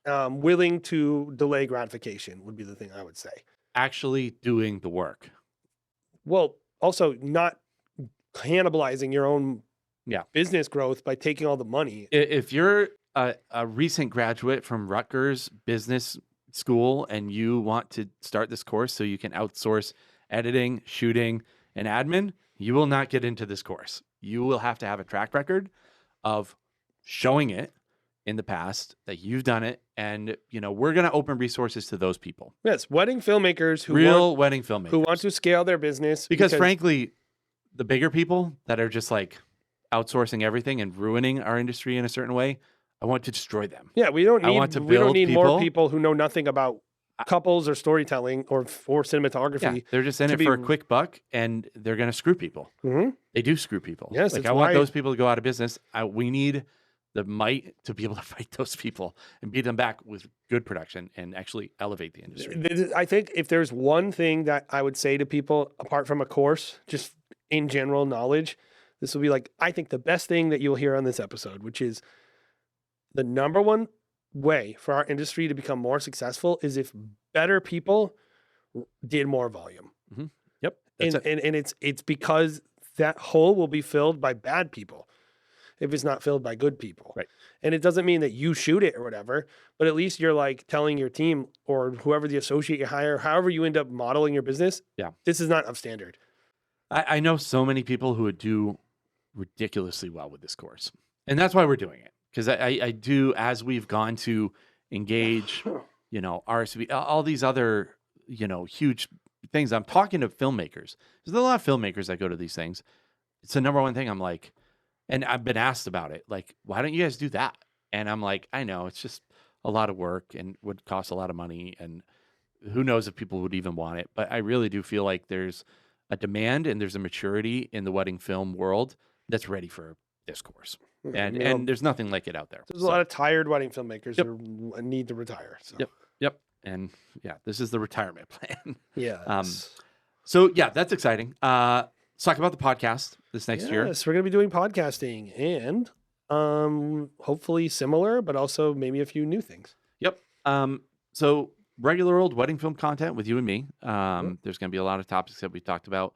willing to delay gratification would be the thing I would say. Actually doing the work. Well, also not cannibalizing your own business growth by taking all the money. If you're a recent graduate from Rutgers Business School and you want to start this course so you can outsource editing, shooting, and admin, you will not get into this course. You will have to have a track record of showing it in the past that you've done it. And, we're going to open resources to those people. Yes, wedding filmmakers who wedding filmmakers who want to scale their business. Because frankly, the bigger people that are just like outsourcing everything and ruining our industry in a certain way, I want to destroy them. Yeah, we don't need more people who know nothing about couples or storytelling or cinematography. Yeah, they're just in it for a quick buck, and they're going to screw people. Mm-hmm. They do screw people. Yes, I want those people to go out of business. We need the might to be able to fight those people and beat them back with good production and actually elevate the industry. I think if there's one thing that I would say to people, apart from a course, just in general knowledge, This will be like, I think, the best thing that you'll hear on this episode, which is the number one way for our industry to become more successful is if better people did more volume. Yep. And it's because that hole will be filled by bad people if it's not filled by good people. Right. And it doesn't mean that you shoot it or whatever, but at least you're like telling your team or whoever the associate you hire, however you end up modeling your business. Yeah. This is not substandard. I know so many people who would do ridiculously well with this course. And that's why we're doing it. Because I do, as we've gone to engage, RSV, all these other, huge things. I'm talking to filmmakers. There's a lot of filmmakers that go to these things. It's the number one thing I'm like, and I've been asked about it. Like, why don't you guys do that? And I'm like, I know it's just a lot of work and would cost a lot of money. And who knows if people would even want it. But I really do feel like there's a demand and there's a maturity in the wedding film world that's ready for this course. And there's nothing like it out there. There's a lot of tired wedding filmmakers who need to retire. So. Yep. And yeah, this is the retirement plan. Yeah. So yeah, that's exciting. Let's talk about the podcast this next year. Yes, we're going to be doing podcasting and hopefully similar, but also maybe a few new things. Yep. So regular old wedding film content with you and me. There's going to be a lot of topics that we talked about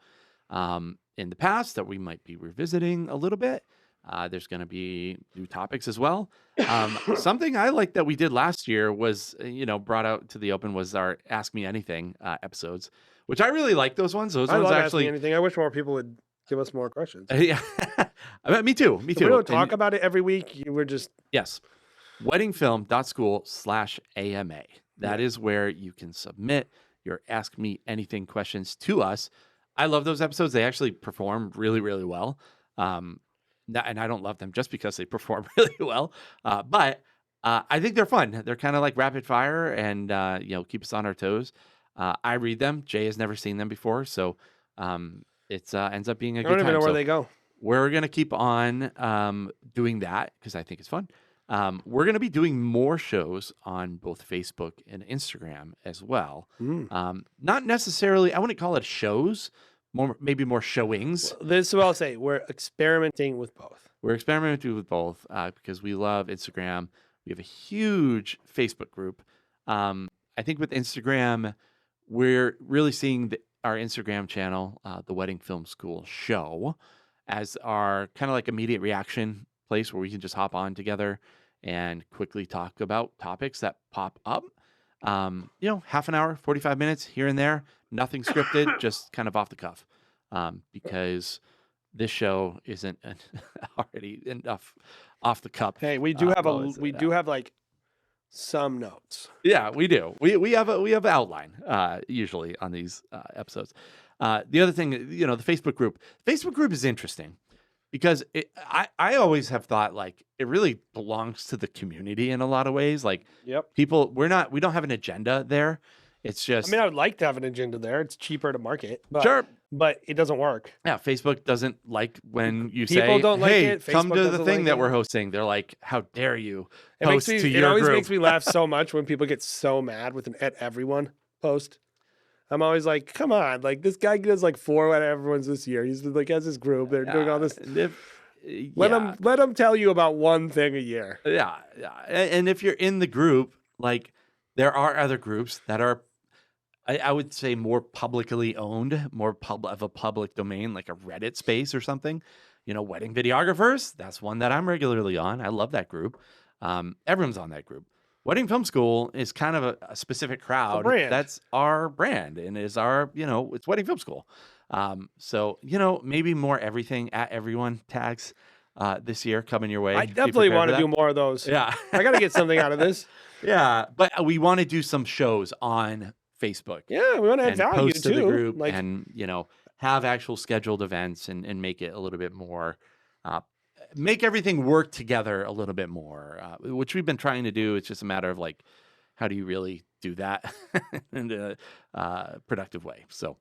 in the past that we might be revisiting a little bit. There's going to be new topics as well. Something I like that we did last year was, brought out to the open was our Ask Me Anything episodes, which I really like those ones. Those ones love actually. Ask Me Anything. I wish more people would give us more questions. Yeah, me too. We don't talk about it every week. We're just weddingfilm.school/AMA. That is where you can submit your Ask Me Anything questions to us. I love those episodes. They actually perform really, really well. And I don't love them just because they perform really well, but I think they're fun. They're kind of like rapid fire and, keep us on our toes. I read them. Jay has never seen them before, so it ends up being a good time. I don't even know where they go. We're going to keep on doing that because I think it's fun. We're going to be doing more shows on both Facebook and Instagram as well. Not necessarily, I wouldn't call it shows. Maybe more showings. Well, this is what I'll say. We're experimenting with both. We're experimenting with both because we love Instagram. We have a huge Facebook group. I think with Instagram, we're really seeing our Instagram channel, the Wedding Film School Show, as our kind of like immediate reaction place where we can just hop on together and quickly talk about topics that pop up. Half an hour, 45 minutes here and there, nothing scripted, just kind of off the cuff. Because this show isn't already enough off the cuff. Hey, we do have like some notes. Yeah, we do. We have an outline usually on these episodes. The other thing, the Facebook group. Facebook group is interesting because I always have thought like it really belongs to the community in a lot of ways. Like people, we don't have an agenda there. It's just. I would like to have an agenda there. It's cheaper to market. But, sure. But it doesn't work. Yeah, Facebook doesn't like when you People say, don't like hey, it. come Facebook to the doesn't thing like that it. we're hosting. They're like, how dare you It post to your always group. makes me laugh so much when people get so mad with an "at everyone" post. I'm always like, come on, like this guy does like 4 at everyone's this year. He's like has his group. They're doing all this. Let them tell you about one thing a year. Yeah. And if you're in the group, like there are other groups that are, I would say, more publicly owned, more of a public domain, like a Reddit space or something. Wedding videographers. That's one that I'm regularly on. I love that group. Everyone's on that group. Wedding Film School is kind of a specific crowd. That's our brand and is our, it's Wedding Film School. So, maybe more everything at everyone tags this year coming your way. I definitely want to do more of those. Yeah. I got to get something out of this. Yeah. But we want to do some shows on Facebook. Yeah. We want to add value post too. To the group and, have actual scheduled events and make it a little bit more, make everything work together a little bit more, which we've been trying to do. It's just a matter of like, how do you really do that in a productive way? So,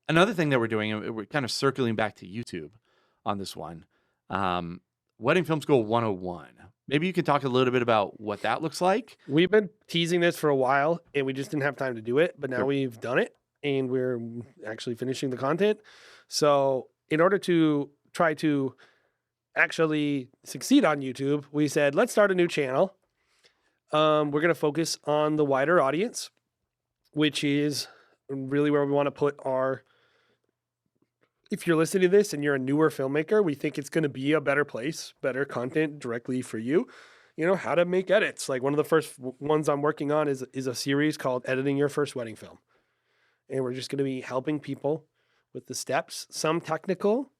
another thing that we're doing, and we're kind of circling back to YouTube on this one, Wedding Film School 101. Maybe you can talk a little bit about what that looks like. We've been teasing this for a while, and we just didn't have time to do it, but now we've done it. and we're actually finishing the content. So in order to try to actually succeed on YouTube, we said, let's start a new channel. We're going to focus on the wider audience, which is really where we want to put our, if you're listening to this and you're a newer filmmaker, we think it's going to be a better place, better content directly for you. You know, how to make edits. Like one of the first ones I'm working on is a series called Editing Your First Wedding Film. And we're just going to be helping people with the steps, some technical,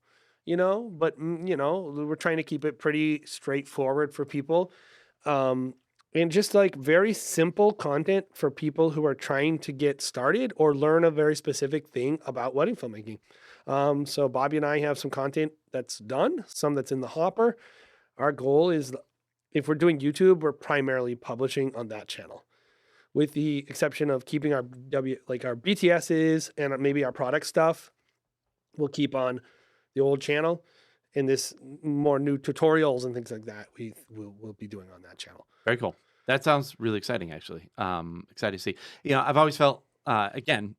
you know, but, you know, we're trying to keep it pretty straightforward for people. And just like very simple content for people who are trying to get started or learn a very specific thing about wedding filmmaking. So Bobby and I have some content that's done, some that's in the hopper. Our goal is, if we're doing YouTube, we're primarily publishing on that channel, with the exception of keeping our our BTSs and maybe our product stuff. We'll keep on the old channel, and this more new tutorials and things like that we'll be doing on that channel. Very cool. That sounds really exciting, actually. Excited to see. You know, I've always felt, again,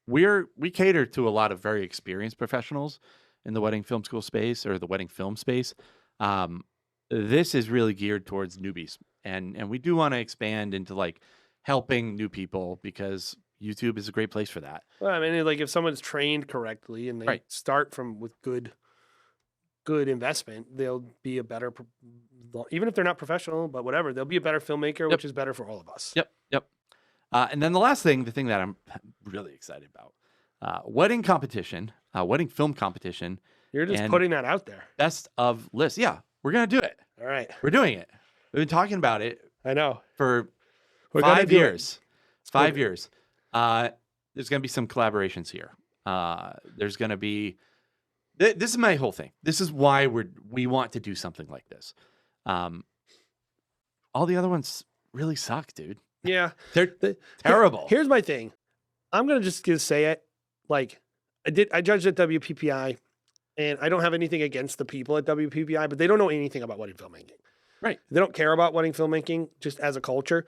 we cater to a lot of very experienced professionals in the wedding film school space or the wedding film space. This is really geared towards newbies, and we do want to expand into like helping new people, because YouTube is a great place for that. Well, I mean, like if someone's trained correctly and they Right. start from with good investment, they'll be a better, even if they're not professional, but whatever, they'll be a better filmmaker, which is better for all of us. Yep. And then the last thing, the thing that I'm really excited about, wedding competition, wedding film competition. You're just and putting that out there. best of list. Yeah, we're gonna do it. All right. We're doing it. We've been talking about it I know. for We're gonna 5 do it. years. It's 5 good. years. There's going to be some collaborations here. There's going to be. This is my whole thing. This is why we want to do something like this. All the other ones really suck, dude. Yeah. They're terrible. Here's my thing. I'm going to just say it. Like I judged at WPPI, and I don't have anything against the people at WPPI, but they don't know anything about wedding filmmaking. Right. They don't care about wedding filmmaking just as a culture.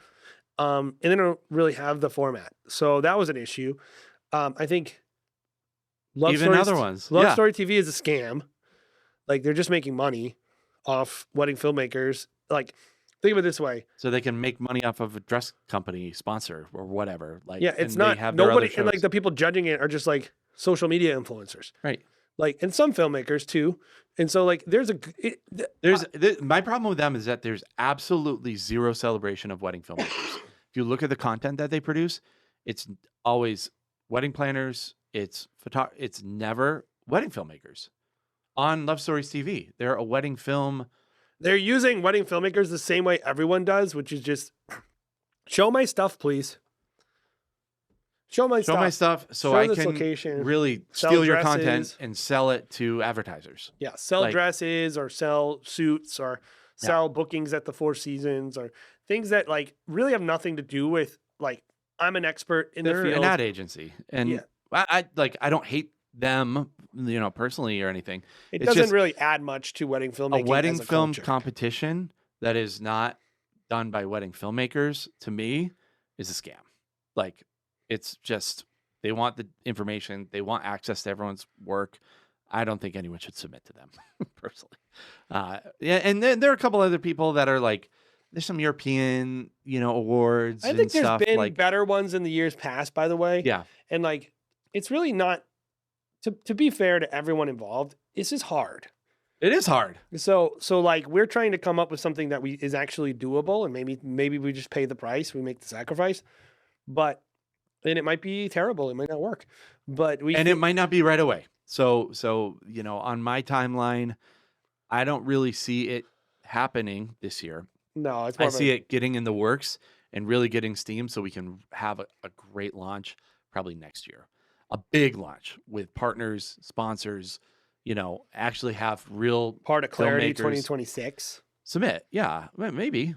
And they don't really have the format. So that was an issue. I think Love Even Stories- other ones. Love Yeah. Story TV is a scam. Like they're just making money off wedding filmmakers. Like think of it this way. So they can make money off of a dress company sponsor or whatever. Like, Yeah, it's and they not have their other nobody, and like shows. the people judging it are just like social media influencers. Right. Like, and some filmmakers too. And so like there's My problem with them is that there's absolutely zero celebration of wedding filmmakers. If you look at the content that they produce, it's always wedding planners. It's never wedding filmmakers. On Love Stories TV, they're a wedding film. they're using wedding filmmakers the same way everyone does, which is just show my stuff, please. Show my stuff. So Show I this can location. really Sell steal your content dresses. and sell it to advertisers. Yeah, sell Like- dresses or sell suits or sell bookings at the Four Seasons or things that like really have nothing to do with like I'm an expert in They're the field. an ad agency, and Yeah. I don't hate them, personally or anything. It it's doesn't just really add much to wedding filmmaking. A wedding as a film culture. competition that is not done by wedding filmmakers, to me, is a scam. Like, it's just they want the information, they want access to everyone's work. I don't think anyone should submit to them, personally. Yeah, and then there are a couple other people that are like, there's some European, awards. I and think there's stuff been like, better ones in the years past, by the way. yeah, And like, it's really not, to be fair to everyone involved, this is hard. it is hard. So like we're trying to come up with something that is actually doable, and maybe we just pay the price, we make the sacrifice, and it might be terrible, it might not work, but It might not be right away. So on my timeline, I don't really see it happening this year. no, it's I more see it getting in the works and really getting steam, so we can have a great launch probably next year. A big launch with partners, sponsors, actually have real part of Clarity filmmakers 2026. submit. Yeah, maybe,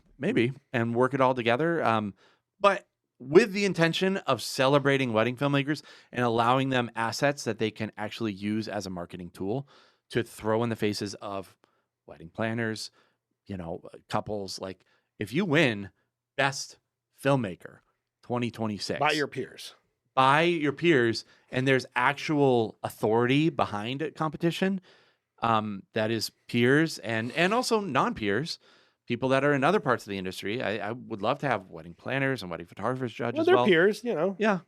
and work it all together. But with the intention of celebrating wedding filmmakers and allowing them assets that they can actually use as a marketing tool to throw in the faces of wedding planners, couples. Like, if you win Best Filmmaker 2026 By your peers. by your peers, and there's actual authority behind a competition, that is peers and also non-peers, people that are in other parts of the industry. I would love to have wedding planners and wedding photographers judge Well, as they're well. peers, Yeah,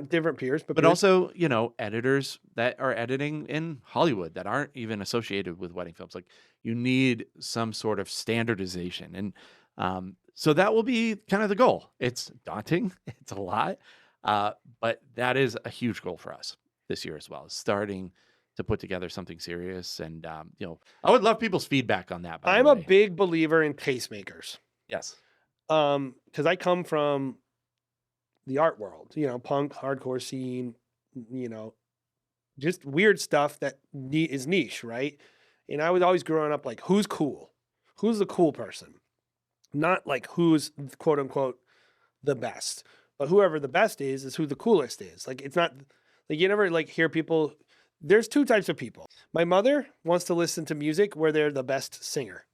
different peers, but but peers. also, editors that are editing in Hollywood that aren't even associated with wedding films. Like, you need some sort of standardization. And so that will be kind of the goal. It's daunting. It's a lot. But that is a huge goal for us this year as well, is starting to put together something serious. And, I would love people's feedback on that, by the I'm a way. big believer in tastemakers. Yes. Because I come from the art world, punk, hardcore scene, just weird stuff that is niche, right? And I was always growing up like, who's cool? Who's the cool person? Not like who's quote unquote the best, but whoever the best is who the coolest is. Like, it's not like you never like hear people. There's two types of people. My mother wants to listen to music where they're the best singer.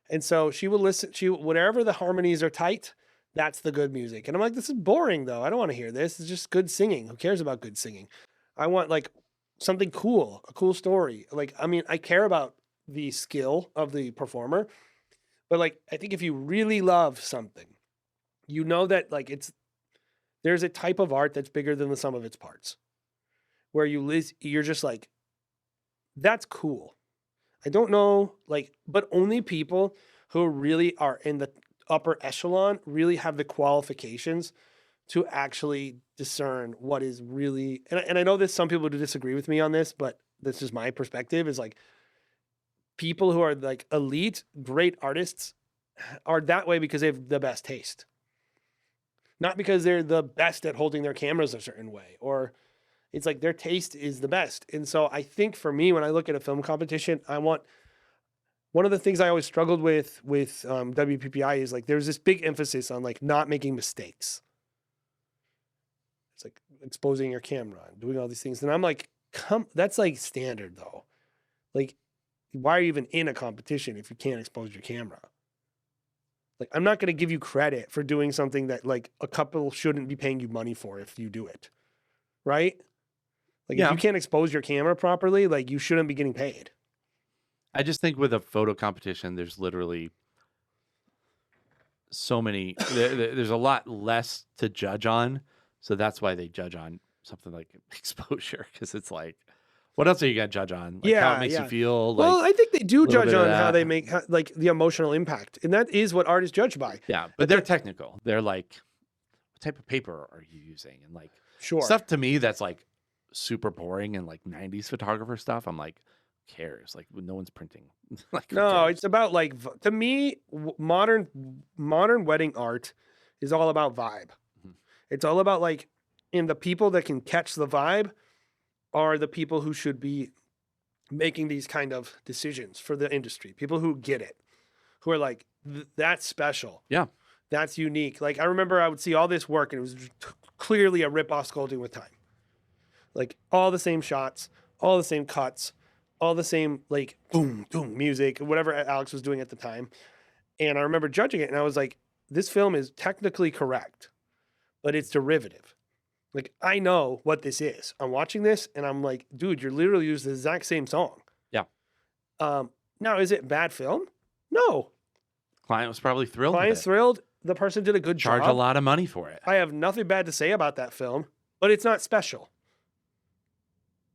And so she will listen, whatever the harmonies are tight, that's the good music. And I'm like, this is boring though. I don't want to hear this. It's just good singing. Who cares about good singing? I want like something cool, a cool story. Like, I mean, I care about the skill of the performer, but like, I think if you really love something, that like there's a type of art that's bigger than the sum of its parts, where you're just like, that's cool. I don't know, like, but only people who really are in the upper echelon really have the qualifications to actually discern what is really, and I know this, some people do disagree with me on this, but this is my perspective, is like people who are like elite, great artists are that way because they have the best taste. Not because they're the best at holding their cameras a certain way, or it's like their taste is the best. And so I think for me, when I look at a film competition, one of the things I always struggled with WPPI is like, there's this big emphasis on like not making mistakes. It's like exposing your camera and doing all these things. And I'm like, that's like standard though. Like, why are you even in a competition if you can't expose your camera? Like, I'm not going to give you credit for doing something that like a couple shouldn't be paying you money for if you do it. Right? Like, if you can't expose your camera properly, like, you shouldn't be getting paid. I just think with a photo competition, there's literally so many, there's a lot less to judge on. So that's why they judge on something like exposure, because it's like, what else are you going to judge on? Like, how it makes you feel. Like, well, I think they do judge on how they that. make like the emotional impact. And that is what art is judged by. Yeah, but they're technical. They're like, what type of paper are you using? And like, Sure. stuff to me that's like super boring and like 90s photographer stuff. I'm like, who cares? Like, no one's printing. Like, no, it's about like, to me, modern wedding art is all about vibe. Mm-hmm. It's all about like, and the people that can catch the vibe are the people who should be making these kind of decisions for the industry. People who get it, who are like, that's special. Yeah. That's unique. Like, I remember I would see all this work and it was clearly a rip-off Sculpting with Time. Like, all the same shots, all the same cuts, all the same, like, boom, boom, music, whatever Alex was doing at the time. And I remember judging it and I was like, this film is technically correct, but it's derivative. Like, I know what this is. I'm watching this and I'm like, dude, you're literally using the exact same song. Yeah. Now, is it bad film? No. Client was probably thrilled. Client's thrilled. The person did a good job. Charge a lot of money for it. I have nothing bad to say about that film, but it's not special.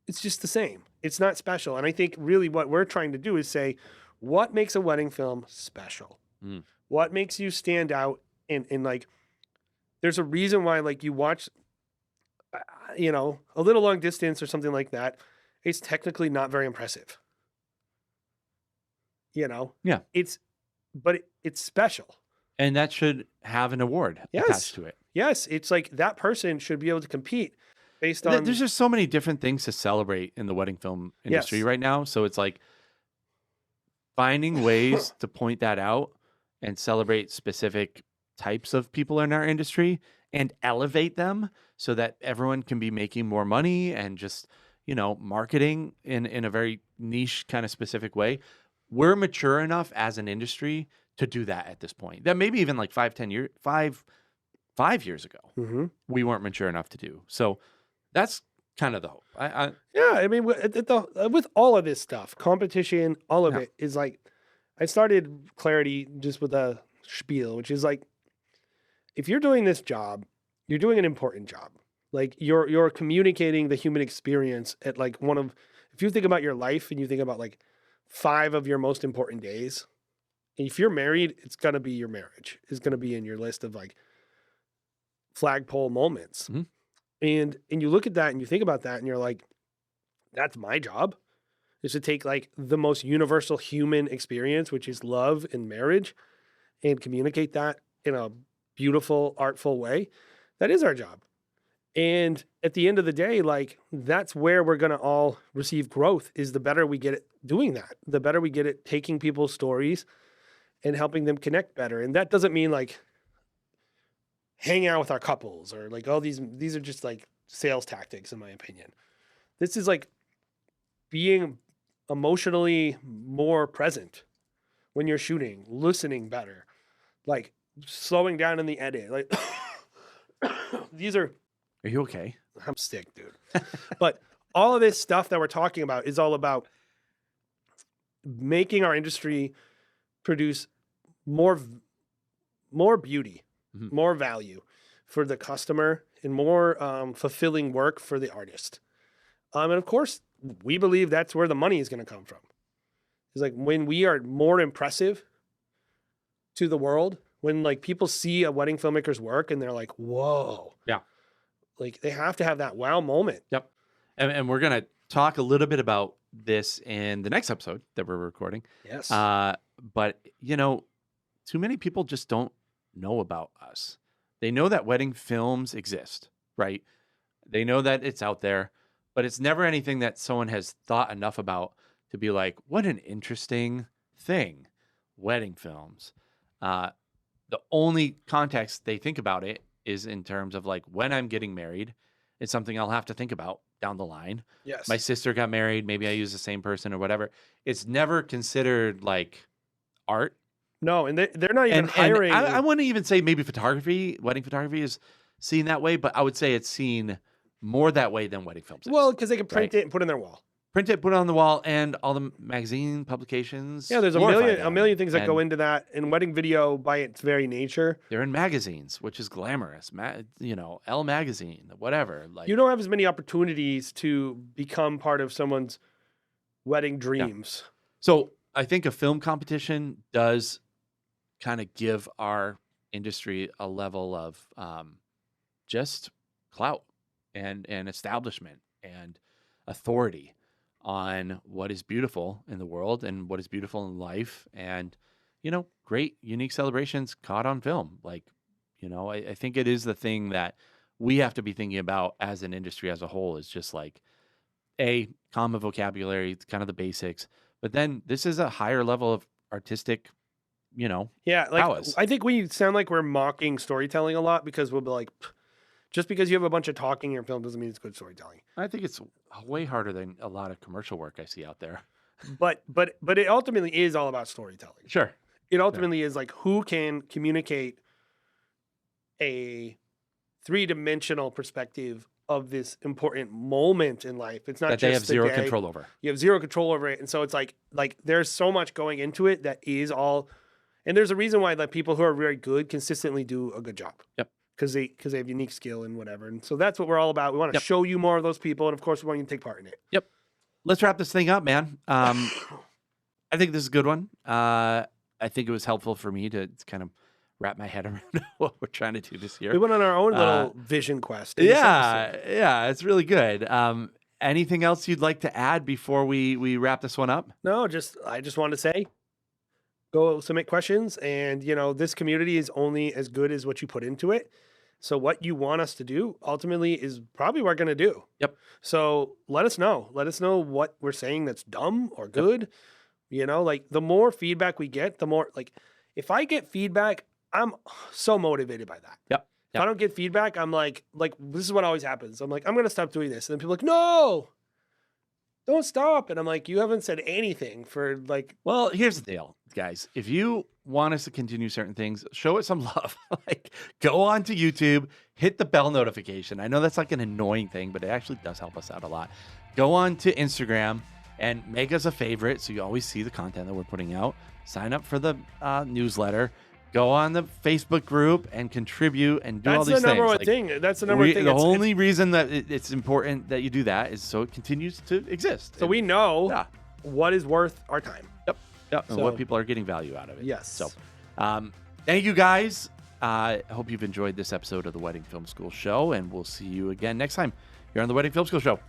It's just the same. It's not special. And I think really what we're trying to do is say, what makes a wedding film special? Mm. What makes you stand out? And like, there's a reason why, like, you watch, A Little Long Distance or something like that. It's technically not very impressive. Yeah. But it's special. And that should have an award attached to it. Yes. It's like that person should be able to compete based on. There's just so many different things to celebrate in the wedding film industry right now. So it's like finding ways to point that out and celebrate specific types of people in our industry and elevate them so that everyone can be making more money and just, marketing in a very niche kind of specific way. We're mature enough as an industry to do that at this point. That maybe even like 5 5 years ago, Mm-hmm. we weren't mature enough to do. So that's kind of the hope. Yeah, I mean, with all of this stuff, competition, all of Yeah. it is like, I started Clarity just with a spiel, which is like, if you're doing this job, you're doing an important job. Like you're communicating the human experience at like if you think about your life and you think about like 5 of your most important days, if you're married, it's gonna be your marriage. It's gonna be in your list of like flagpole moments. Mhm. And you look at that and you think about that and you're like, that's my job, is to take like the most universal human experience, which is love and marriage, and communicate that in a beautiful, artful way. That is our job. And at the end of the day, like that's where we're going to all receive growth, is the better we get at doing that, the better we get at taking people's stories and helping them connect better. And that doesn't mean like hang out with our couples or like all these are just like sales tactics, in my opinion. This is like being emotionally more present when you're shooting, listening better, like slowing down in the edit. Like these are you okay? I'm sick, dude. But all of this stuff that we're talking about is all about making our industry produce more beauty, Mhm. more value for the customer, and more fulfilling work for the artist. And of course, we believe that's where the money is going to come from. It's like when we are more impressive to the world, when like people see a wedding filmmaker's work and they're like, whoa. Yeah. Like they have to have that wow moment. Yep. And we're going to talk a little bit about this in the next episode that we're recording. Yes. But, you know, too many people just don't know about us. They know that wedding films exist, right? They know that it's out there, but it's never anything that someone has thought enough about to be like, what an interesting thing, wedding films. The only context they think about it is in terms of like when I'm getting married, it's something I'll have to think about down the line. Yes. My sister got married. Maybe I use the same person or whatever. It's never considered like art. No, and they're not even And hiring. I wouldn't even say maybe photography, wedding photography is seen that way, but I would say it's seen more that way than wedding films. Well, because they can print right? it and put it in their wall. Print it, put it on the wall, and all the magazine publications. Yeah, there's glorify a million things that and go into that. And wedding video, by its very nature, They're in magazines, which is glamorous. Elle magazine, whatever. Like you don't have as many opportunities to become part of someone's wedding dreams. So I think a film competition does kind of give our industry a level of just clout and establishment and authority on what is beautiful in the world and what is beautiful in life, and great unique celebrations caught on film. Like, I think it is the thing that we have to be thinking about as an industry as a whole, is just like a common vocabulary. It's kind of the basics, but then this is a higher level of artistic, Yeah, like prowess. I think we sound like we're mocking storytelling a lot, because we'll be like, just because you have a bunch of talking in your film doesn't mean it's good storytelling. I think it's way harder than a lot of commercial work I see out there. But it ultimately is all about storytelling. Sure. It ultimately is like, who can communicate a 3-dimensional perspective of this important moment in life. It's not That just they have zero day. control over. You have zero control over it. And so it's like there's so much going into it that is all, and there's a reason why like people who are very good consistently do a good job. Yep. Because they have unique skill and whatever. And so that's what we're all about. We want to Yep. show you more of those people. And of course, we want you to take part in it. Yep. Let's wrap this thing up, man. I think this is a good one. I think it was helpful for me to kind of wrap my head around what we're trying to do this year. We went on our own little vision quest. in this episode. Yeah, it's really good. Anything else you'd like to add before we wrap this one up? No, I just wanted to say, go submit questions, and this community is only as good as what you put into it. So what you want us to do ultimately is probably what we're going to do. Yep. So let us know. Let us know what we're saying that's dumb or good. Like the more feedback we get, the more, like, if I get feedback, I'm so motivated by that. Yep. If I don't get feedback, I'm like this is what always happens. I'm like, I'm going to stop doing this. And then people are like, no, don't stop. And I'm like, you haven't said anything for like, Well, here's the deal, guys. If you want us to continue certain things, show it some love. Like, go on to YouTube, hit the bell notification. I know that's like an annoying thing, but it actually does help us out a lot. Go on to Instagram and make us a favorite so you always see the content that we're putting out. Sign up for the newsletter. Go on the Facebook group and contribute and do all these things. That's the number one thing. That's the number one thing. The only reason that it's important that you do that is so it continues to exist. So we know what is worth our time. Yep. And what people are getting value out of it. Yes. So thank you, guys. I hope you've enjoyed this episode of the Wedding Film School Show, and we'll see you again next time here on the Wedding Film School Show.